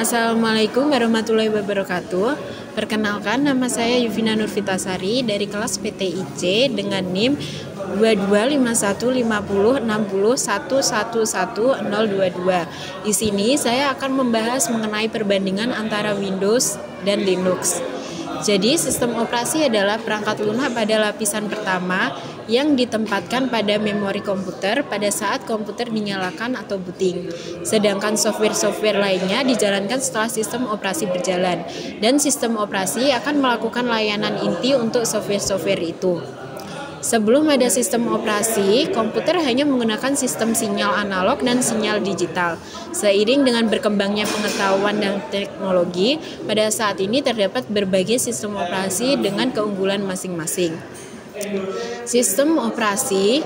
Assalamualaikum warahmatullahi wabarakatuh. Perkenalkan, nama saya Yuvina Nurfitasari dari kelas PTIC dengan NIM 22515060111022. Di sini saya akan membahas mengenai perbandingan antara Windows dan Linux. Jadi, sistem operasi adalah perangkat lunak pada lapisan pertama yang ditempatkan pada memori komputer pada saat komputer dinyalakan atau booting. Sedangkan software-software lainnya dijalankan setelah sistem operasi berjalan, dan sistem operasi akan melakukan layanan inti untuk software-software itu. Sebelum ada sistem operasi, komputer hanya menggunakan sistem sinyal analog dan sinyal digital. Seiring dengan berkembangnya pengetahuan dan teknologi, pada saat ini terdapat berbagai sistem operasi dengan keunggulan masing-masing. Sistem operasi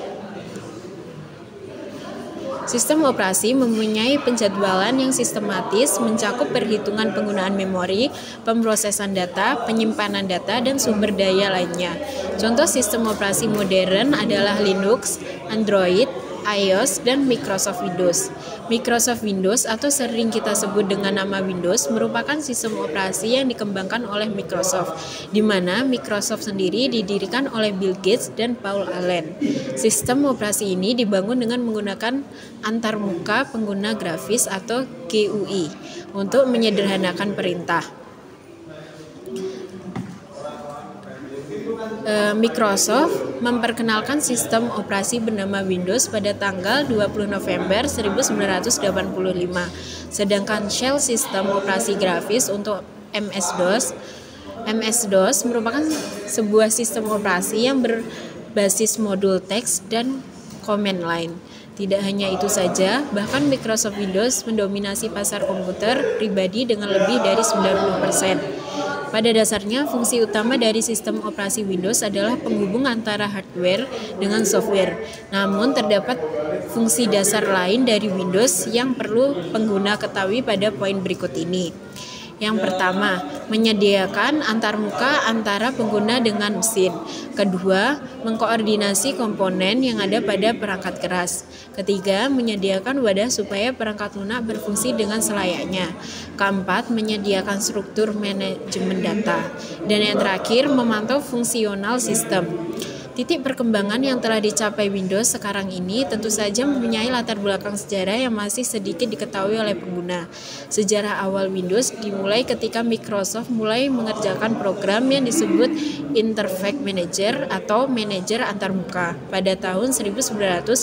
mempunyai penjadwalan yang sistematis, mencakup perhitungan penggunaan memori, pemrosesan data, penyimpanan data, dan sumber daya lainnya. Contoh sistem operasi modern adalah Linux, Android, iOS, dan Microsoft Windows. Microsoft Windows atau sering kita sebut dengan nama Windows merupakan sistem operasi yang dikembangkan oleh Microsoft, di mana Microsoft sendiri didirikan oleh Bill Gates dan Paul Allen. Sistem operasi ini dibangun dengan menggunakan antarmuka pengguna grafis atau GUI untuk menyederhanakan perintah. Microsoft memperkenalkan sistem operasi bernama Windows pada tanggal 20 November 1985. Sedangkan shell sistem operasi grafis untuk MS-DOS merupakan sebuah sistem operasi yang berbasis modul teks dan command line. Tidak hanya itu saja, bahkan Microsoft Windows mendominasi pasar komputer pribadi dengan lebih dari 90%. Pada dasarnya, fungsi utama dari sistem operasi Windows adalah penghubung antara hardware dengan software. Namun, terdapat fungsi dasar lain dari Windows yang perlu pengguna ketahui pada poin berikut ini. Yang pertama, menyediakan antarmuka antara pengguna dengan mesin. Kedua, mengkoordinasi komponen yang ada pada perangkat keras. Ketiga, menyediakan wadah supaya perangkat lunak berfungsi dengan selayaknya. Keempat, menyediakan struktur manajemen data. Dan yang terakhir, memantau fungsional sistem. Titik perkembangan yang telah dicapai Windows sekarang ini tentu saja mempunyai latar belakang sejarah yang masih sedikit diketahui oleh pengguna. Sejarah awal Windows dimulai ketika Microsoft mulai mengerjakan program yang disebut Interface Manager atau manajer antarmuka pada tahun 1981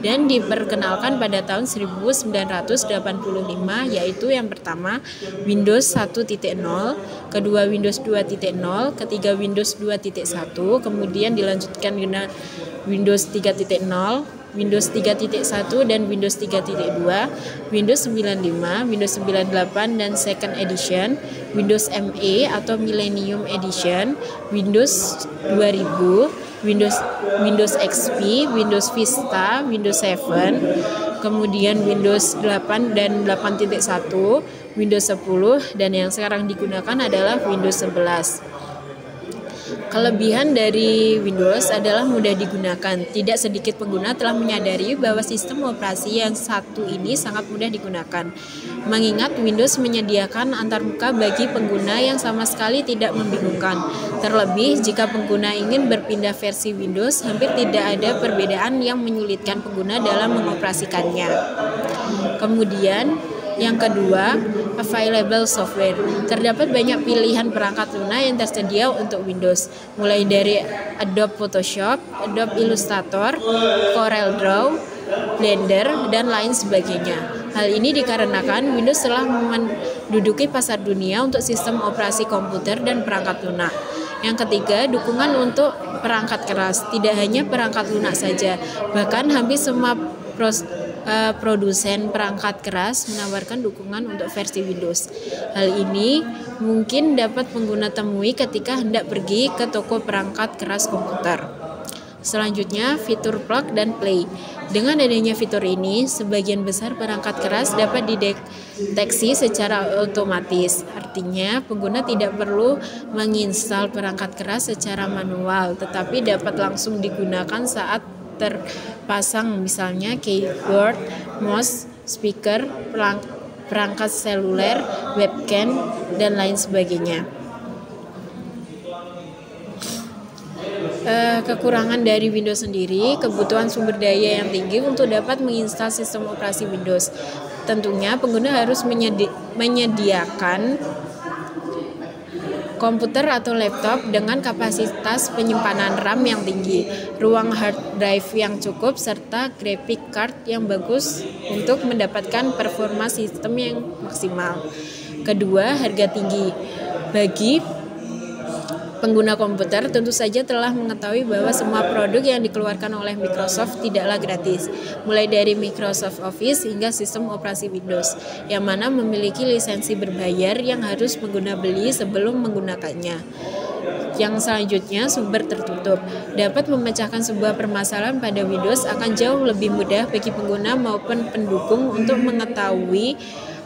dan diperkenalkan pada tahun 1985, yaitu yang pertama Windows 1.0, kedua Windows 2.0, ketiga Windows 2.1, kemudian dilanjutkan dengan Windows 3.0, Windows 3.1 dan Windows 3.2, Windows 95, Windows 98 dan Second Edition, Windows ME atau Millennium Edition, Windows 2000, Windows XP, Windows Vista, Windows 7, kemudian Windows 8 dan 8.1, Windows 10, dan yang sekarang digunakan adalah Windows 11. Kelebihan dari Windows adalah mudah digunakan. Tidak sedikit pengguna telah menyadari bahwa sistem operasi yang satu ini sangat mudah digunakan. Mengingat Windows menyediakan antarmuka bagi pengguna yang sama sekali tidak membingungkan. Terlebih jika pengguna ingin berpindah versi Windows, hampir tidak ada perbedaan yang menyulitkan pengguna dalam mengoperasikannya. Kemudian yang kedua, available software. Terdapat banyak pilihan perangkat lunak yang tersedia untuk Windows, mulai dari Adobe Photoshop, Adobe Illustrator, CorelDRAW, Blender, dan lain sebagainya. Hal ini dikarenakan Windows telah menduduki pasar dunia untuk sistem operasi komputer dan perangkat lunak. Yang ketiga, dukungan untuk perangkat keras. Tidak hanya perangkat lunak saja, bahkan hampir semua produsen perangkat keras menawarkan dukungan untuk versi Windows. Hal ini mungkin dapat pengguna temui ketika hendak pergi ke toko perangkat keras komputer. Selanjutnya, fitur plug dan play. Dengan adanya fitur ini, sebagian besar perangkat keras dapat dideteksi secara otomatis. Artinya, pengguna tidak perlu menginstal perangkat keras secara manual, tetapi dapat langsung digunakan saat terpasang, misalnya keyboard, mouse, speaker, perangkat seluler, webcam, dan lain sebagainya. Kekurangan dari Windows sendiri, kebutuhan sumber daya yang tinggi untuk dapat menginstal sistem operasi Windows. Tentunya pengguna harus menyediakan komputer atau laptop dengan kapasitas penyimpanan RAM yang tinggi, ruang hard drive yang cukup, serta graphic card yang bagus untuk mendapatkan performa sistem yang maksimal. Kedua, harga tinggi. Bagi pengguna komputer tentu saja telah mengetahui bahwa semua produk yang dikeluarkan oleh Microsoft tidaklah gratis, mulai dari Microsoft Office hingga sistem operasi Windows, yang mana memiliki lisensi berbayar yang harus pengguna beli sebelum menggunakannya. Yang selanjutnya, sumber tertutup. Dapat memecahkan sebuah permasalahan pada Windows akan jauh lebih mudah bagi pengguna maupun pendukung untuk mengetahui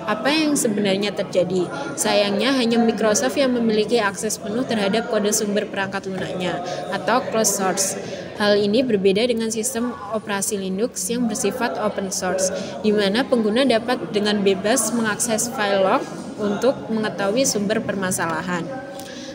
apa yang sebenarnya terjadi. Sayangnya hanya Microsoft yang memiliki akses penuh terhadap kode sumber perangkat lunaknya atau closed source. Hal ini berbeda dengan sistem operasi Linux yang bersifat open source, di mana pengguna dapat dengan bebas mengakses file log untuk mengetahui sumber permasalahan.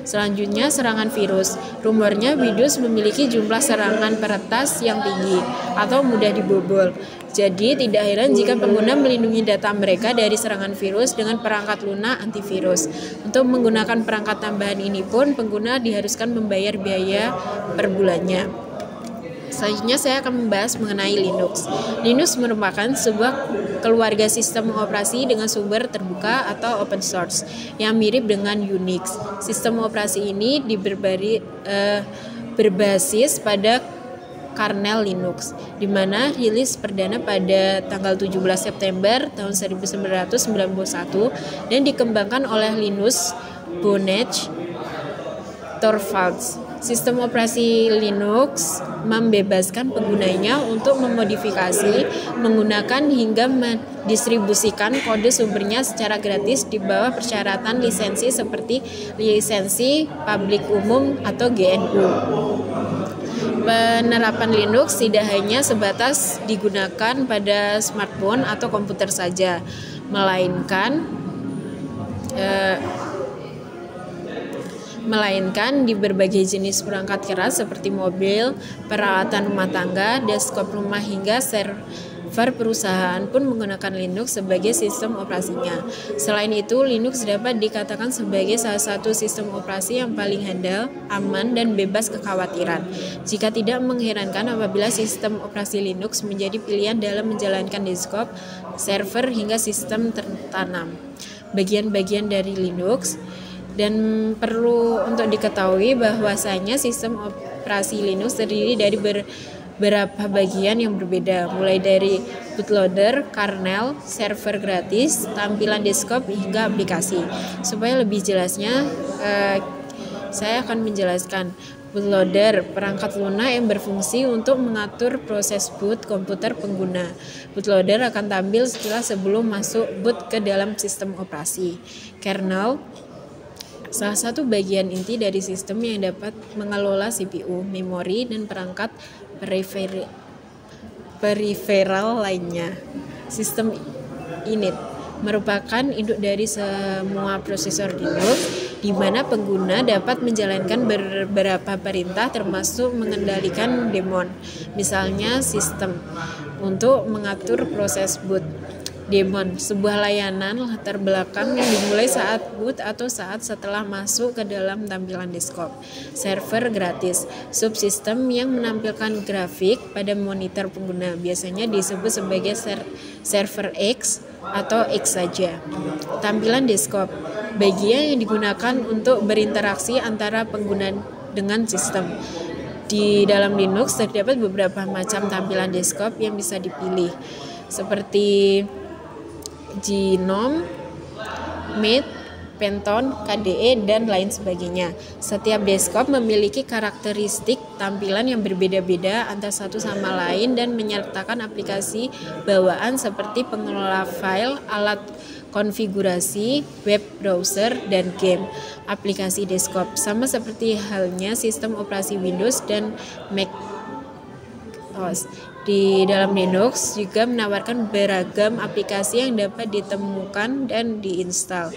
Selanjutnya, serangan virus. Rumornya Windows memiliki jumlah serangan peretas yang tinggi atau mudah dibobol. Jadi, tidak heran jika pengguna melindungi data mereka dari serangan virus dengan perangkat lunak antivirus. Untuk menggunakan perangkat tambahan ini pun, pengguna diharuskan membayar biaya per bulannya. Selanjutnya saya akan membahas mengenai Linux. Linux merupakan sebuah keluarga sistem operasi dengan sumber terbuka atau open source yang mirip dengan Unix. Sistem operasi ini berbasis pada kernel Linux, di mana rilis perdana pada tanggal 17 September tahun 1991 dan dikembangkan oleh Linus Bonnech Torvalds. Sistem operasi Linux membebaskan penggunanya untuk memodifikasi, menggunakan hingga mendistribusikan kode sumbernya secara gratis di bawah persyaratan lisensi seperti lisensi publik umum atau GNU. Penerapan Linux tidak hanya sebatas digunakan pada smartphone atau komputer saja, melainkan di berbagai jenis perangkat keras seperti mobil, peralatan rumah tangga, desktop rumah hingga server perusahaan pun menggunakan Linux sebagai sistem operasinya. Selain itu, Linux dapat dikatakan sebagai salah satu sistem operasi yang paling handal, aman, dan bebas kekhawatiran. Jika tidak mengherankan apabila sistem operasi Linux menjadi pilihan dalam menjalankan desktop, server, hingga sistem tertanam. Bagian-bagian dari Linux. Dan perlu untuk diketahui bahwasanya sistem operasi Linux terdiri dari beberapa bagian yang berbeda, mulai dari bootloader, kernel, server gratis, tampilan desktop, hingga aplikasi. Supaya lebih jelasnya, saya akan menjelaskan. Bootloader, perangkat lunak yang berfungsi untuk mengatur proses boot komputer pengguna. Bootloader akan tampil sebelum masuk boot ke dalam sistem operasi. Kernel, salah satu bagian inti dari sistem yang dapat mengelola CPU, memori, dan perangkat periferal lainnya. Sistem init merupakan induk dari semua prosesor Linux, di mana pengguna dapat menjalankan beberapa perintah termasuk mengendalikan daemon, misalnya sistem, untuk mengatur proses boot. Daemon, sebuah layanan latar belakang yang dimulai saat boot atau saat setelah masuk ke dalam tampilan desktop. Server gratis, subsistem yang menampilkan grafik pada monitor pengguna, biasanya disebut sebagai server X atau X saja. Tampilan desktop, bagian yang digunakan untuk berinteraksi antara pengguna dengan sistem. Di dalam Linux terdapat beberapa macam tampilan desktop yang bisa dipilih, seperti GNOME, Mint, Penton, KDE, dan lain sebagainya. Setiap desktop memiliki karakteristik tampilan yang berbeda-beda antara satu sama lain dan menyertakan aplikasi bawaan seperti pengelola file, alat konfigurasi, web browser, dan game. Aplikasi desktop sama seperti halnya sistem operasi Windows dan Mac OS. Di dalam Linux juga menawarkan beragam aplikasi yang dapat ditemukan dan diinstal.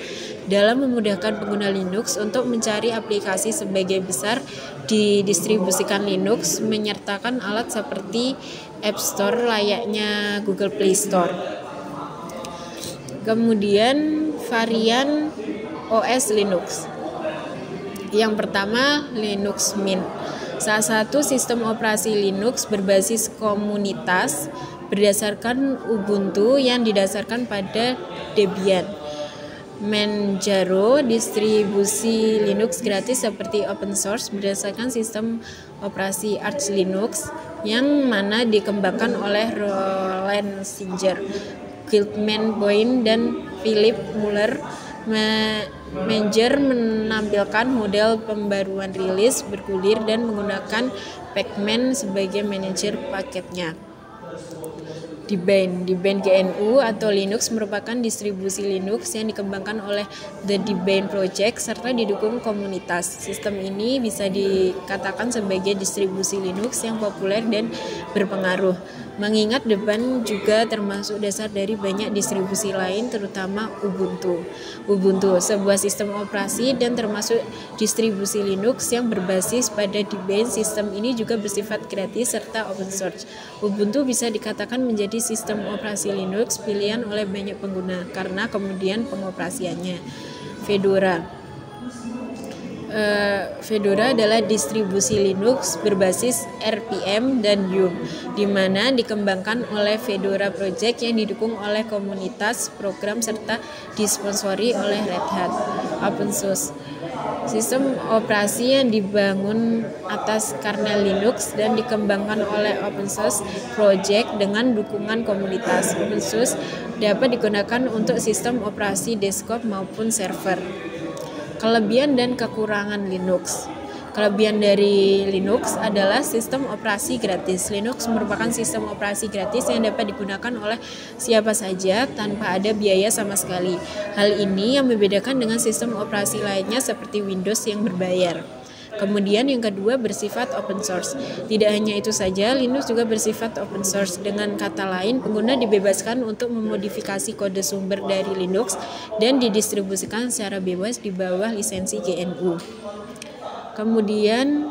Dalam memudahkan pengguna Linux untuk mencari aplikasi, sebagian besar didistribusikan Linux menyertakan alat seperti App Store layaknya Google Play Store. Kemudian varian OS Linux. Yang pertama, Linux Mint. Salah satu sistem operasi Linux berbasis komunitas berdasarkan Ubuntu yang didasarkan pada Debian. Manjaro, distribusi Linux gratis seperti open source berdasarkan sistem operasi Arch Linux yang mana dikembangkan oleh Roland Singer, Guillermo Boyne, dan Philip Muller. Manger menampilkan model pembaruan rilis bergulir dan menggunakan Pacman sebagai manajer paketnya. Debian GNU atau Linux merupakan distribusi Linux yang dikembangkan oleh The Debian Project serta didukung komunitas. Sistem ini bisa dikatakan sebagai distribusi Linux yang populer dan berpengaruh. Mengingat Debian juga termasuk dasar dari banyak distribusi lain, terutama Ubuntu. Ubuntu, sebuah sistem operasi dan termasuk distribusi Linux yang berbasis pada Debian. Sistem ini juga bersifat gratis serta open source. Ubuntu bisa dikatakan menjadi sistem operasi Linux pilihan oleh banyak pengguna karena kemudian pengoperasiannya. Fedora adalah distribusi Linux berbasis RPM dan Yum, di mana dikembangkan oleh Fedora Project yang didukung oleh komunitas program serta disponsori oleh Red Hat. Open source, sistem operasi yang dibangun atas kernel Linux dan dikembangkan oleh Open Source Project dengan dukungan komunitas. Open source dapat digunakan untuk sistem operasi desktop maupun server. Kelebihan dan kekurangan Linux. Kelebihan dari Linux adalah sistem operasi gratis. Linux merupakan sistem operasi gratis yang dapat digunakan oleh siapa saja tanpa ada biaya sama sekali. Hal ini yang membedakan dengan sistem operasi lainnya seperti Windows yang berbayar. Kemudian yang kedua, bersifat open source. Tidak hanya itu saja, Linux juga bersifat open source. Dengan kata lain, pengguna dibebaskan untuk memodifikasi kode sumber dari Linux dan didistribusikan secara bebas di bawah lisensi GNU. Kemudian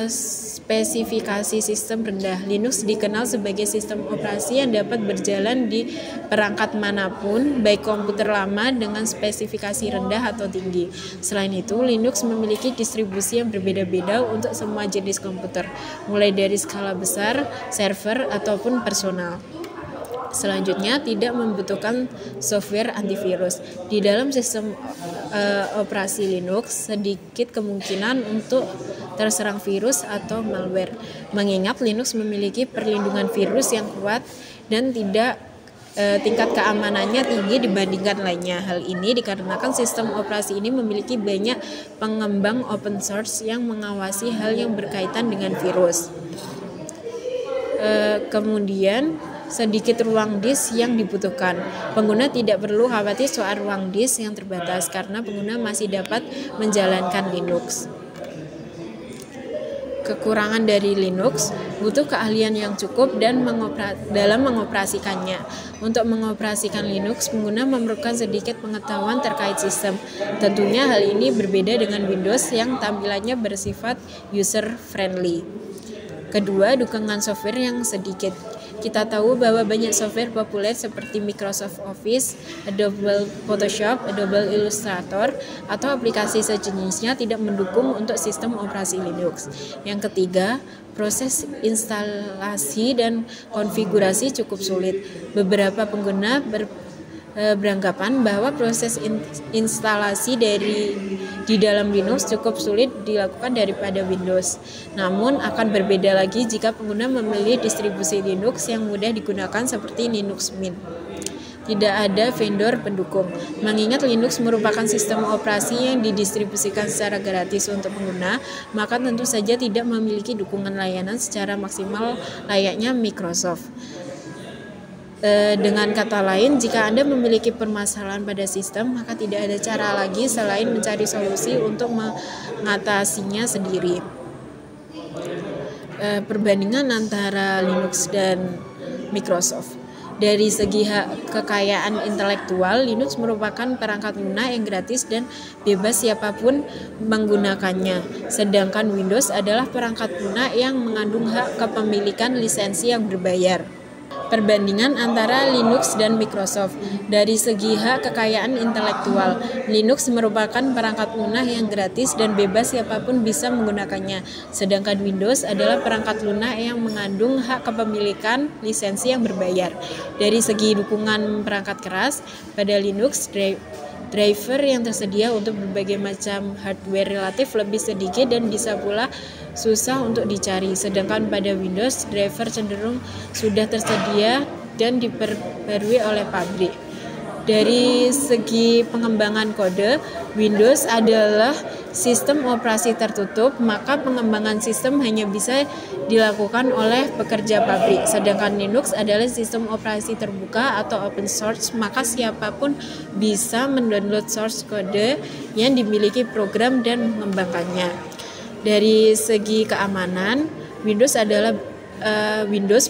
spesifikasi sistem rendah. Linux dikenal sebagai sistem operasi yang dapat berjalan di perangkat manapun, baik komputer lama dengan spesifikasi rendah atau tinggi. Selain itu, Linux memiliki distribusi yang berbeda-beda untuk semua jenis komputer, mulai dari skala besar, server, ataupun personal. Selanjutnya, tidak membutuhkan software antivirus. Di dalam sistem operasi Linux, sedikit kemungkinan untuk terserang virus atau malware. Mengingat Linux memiliki perlindungan virus yang kuat dan tingkat keamanannya tinggi dibandingkan lainnya. Hal ini dikarenakan sistem operasi ini memiliki banyak pengembang open source yang mengawasi hal yang berkaitan dengan virus. Kemudian sedikit ruang disk yang dibutuhkan. Pengguna tidak perlu khawatir soal ruang disk yang terbatas karena pengguna masih dapat menjalankan Linux. Kekurangan dari Linux, butuh keahlian yang cukup dan dalam mengoperasikannya. Untuk mengoperasikan Linux, pengguna memerlukan sedikit pengetahuan terkait sistem. Tentunya hal ini berbeda dengan Windows yang tampilannya bersifat user-friendly. Kedua, dukungan software yang sedikit. Kita tahu bahwa banyak software populer seperti Microsoft Office, Adobe Photoshop, Adobe Illustrator, atau aplikasi sejenisnya tidak mendukung untuk sistem operasi Linux. Yang ketiga, proses instalasi dan konfigurasi cukup sulit. Beberapa pengguna beranggapan bahwa proses instalasi di dalam Linux cukup sulit dilakukan daripada Windows. Namun akan berbeda lagi jika pengguna memilih distribusi Linux yang mudah digunakan seperti Linux Mint. Tidak ada vendor pendukung. Mengingat Linux merupakan sistem operasi yang didistribusikan secara gratis untuk pengguna, maka tentu saja tidak memiliki dukungan layanan secara maksimal layaknya Microsoft. Dengan kata lain, jika Anda memiliki permasalahan pada sistem, maka tidak ada cara lagi selain mencari solusi untuk mengatasinya sendiri. perbandingan antara Linux dan Microsoft. Dari segi hak kekayaan intelektual, Linux merupakan perangkat lunak yang gratis dan bebas siapapun menggunakannya. Sedangkan Windows adalah perangkat lunak yang mengandung hak kepemilikan lisensi yang berbayar. Perbandingan antara Linux dan Microsoft. Dari segi hak kekayaan intelektual, Linux merupakan perangkat lunak yang gratis dan bebas siapapun bisa menggunakannya. Sedangkan Windows adalah perangkat lunak yang mengandung hak kepemilikan lisensi yang berbayar. Dari segi dukungan perangkat keras, pada Linux driver yang tersedia untuk berbagai macam hardware relatif lebih sedikit dan bisa pula susah untuk dicari. Sedangkan pada Windows, driver cenderung sudah tersedia dan diperbarui oleh pabrik. Dari segi pengembangan kode, Windows adalah sistem operasi tertutup, maka pengembangan sistem hanya bisa dilakukan oleh pekerja pabrik. Sedangkan Linux adalah sistem operasi terbuka atau open source, maka siapapun bisa mendownload source kode yang dimiliki program dan mengembangkannya. Dari segi keamanan, Windows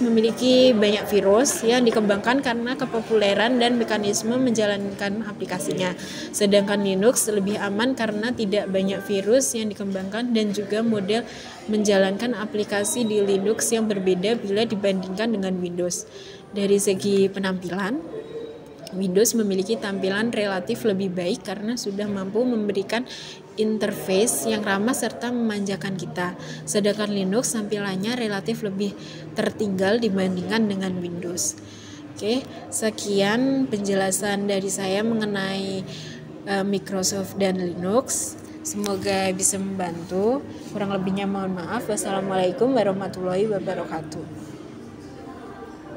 memiliki banyak virus yang dikembangkan karena kepopuleran dan mekanisme menjalankan aplikasinya. Sedangkan Linux lebih aman karena tidak banyak virus yang dikembangkan dan juga model menjalankan aplikasi di Linux yang berbeda bila dibandingkan dengan Windows. Dari segi penampilan, Windows memiliki tampilan relatif lebih baik karena sudah mampu memberikan interface yang ramah serta memanjakan kita. Sedangkan Linux tampilannya relatif lebih tertinggal dibandingkan dengan Windows. Oke, sekian penjelasan dari saya mengenai Microsoft dan Linux. Semoga bisa membantu. Kurang lebihnya mohon maaf. Wassalamualaikum warahmatullahi wabarakatuh.